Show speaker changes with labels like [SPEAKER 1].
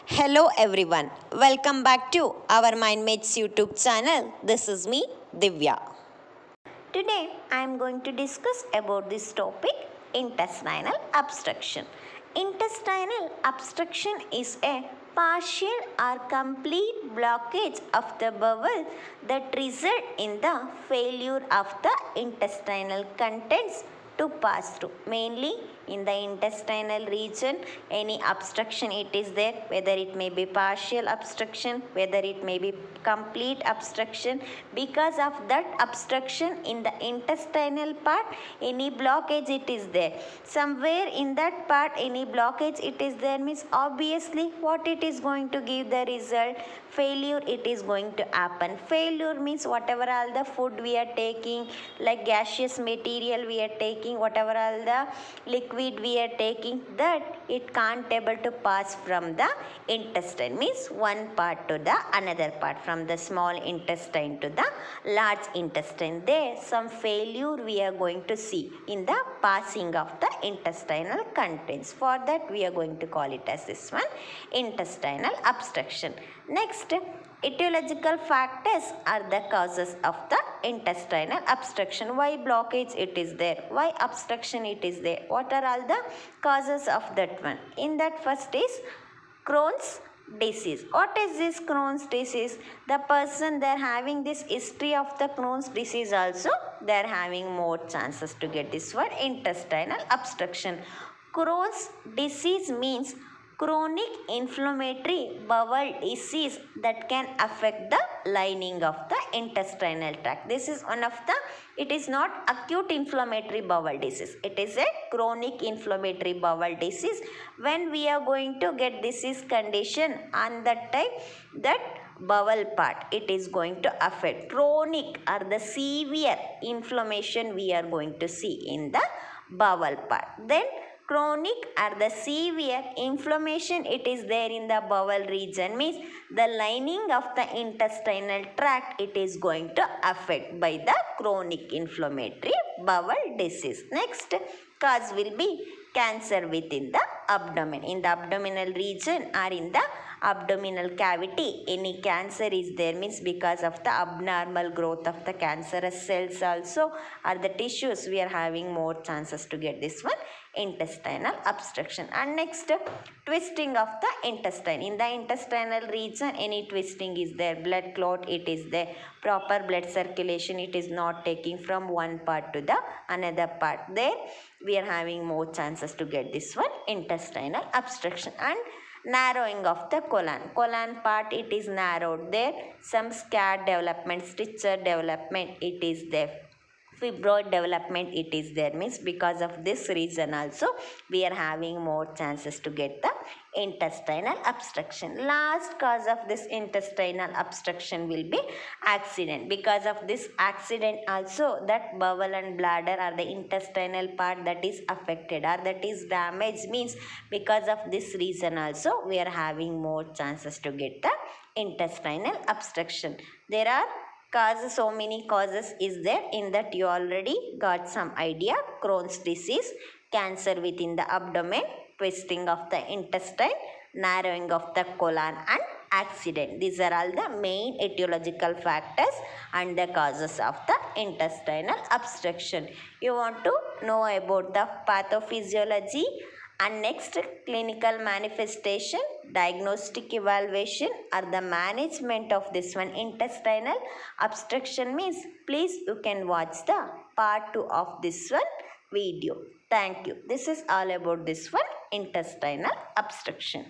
[SPEAKER 1] Hello everyone, welcome back to our MindMates YouTube channel. This is me, Divya. Today I am going to discuss about this topic, intestinal obstruction. Intestinal obstruction is a partial or complete blockage of the bowel that result in the failure of the intestinal contents to pass through. Mainly in the intestinal region, any obstruction it is there, whether it may be partial obstruction, whether it may be complete obstruction. Because of that obstruction in the intestinal part, any blockage it is there. Somewhere in that part any blockage it is there means obviously what it is going to give the result? Failure it is going to happen. Failure means whatever all the food we are taking, like gaseous material we are taking, whatever all the liquid we are taking, that it can't able to pass from the intestine, means one part to the another part, from the small intestine to the large intestine. There some failure we are going to see in the passing of the intestinal contents. For that we are going to call it as this one, intestinal obstruction. Next, etiological factors are the causes of the intestinal obstruction. Why blockage it is there? Why obstruction it is there? What are all the causes of that one? In that, first is Crohn's disease. What is this Crohn's disease? The person they are having this history of the Crohn's disease also, they are having more chances to get this one, intestinal obstruction. Crohn's disease means chronic inflammatory bowel disease that can affect the lining of the intestinal tract. This is one of the, it is not acute inflammatory bowel disease, it is a chronic inflammatory bowel disease. When we are going to get disease condition on that time, that bowel part it is going to affect. Chronic or the severe inflammation we are going to see in the bowel part. Then chronic or the severe inflammation it is there in the bowel region, means the lining of the intestinal tract it is going to affect by the chronic inflammatory bowel disease. Next cause will be cancer within the abdomen. In the abdominal region or in the abdominal cavity, any cancer is there, means because of the abnormal growth of the cancerous cells also, or the tissues, we are having more chances to get this one, intestinal obstruction. And next, twisting of the intestine. In the intestinal region, any twisting is there, blood clot it is there, proper blood circulation it is not taking from one part to the another part, there we are having more chances to get this one, intestinal obstruction. And narrowing of the colon part it is narrowed there, some scar development, stricture development it is there, fibroid development it is there, means because of this reason also we are having more chances to get the intestinal obstruction. Last cause of this intestinal obstruction will be accident. Because of this accident also, that bowel and bladder or the intestinal part that is affected or that is damaged, means because of this reason also we are having more chances to get the intestinal obstruction. There are causes, so many causes is there, in that you already got some idea. Crohn's disease, cancer within the abdomen, twisting of the intestine, narrowing of the colon, and accident. These are all the main etiological factors and the causes of the intestinal obstruction. You want to know about the pathophysiology and next clinical manifestation, diagnostic evaluation or the management of this one, intestinal obstruction, means please you can watch the part 2 of this one video. Thank you. This is all about this one, intestinal obstruction.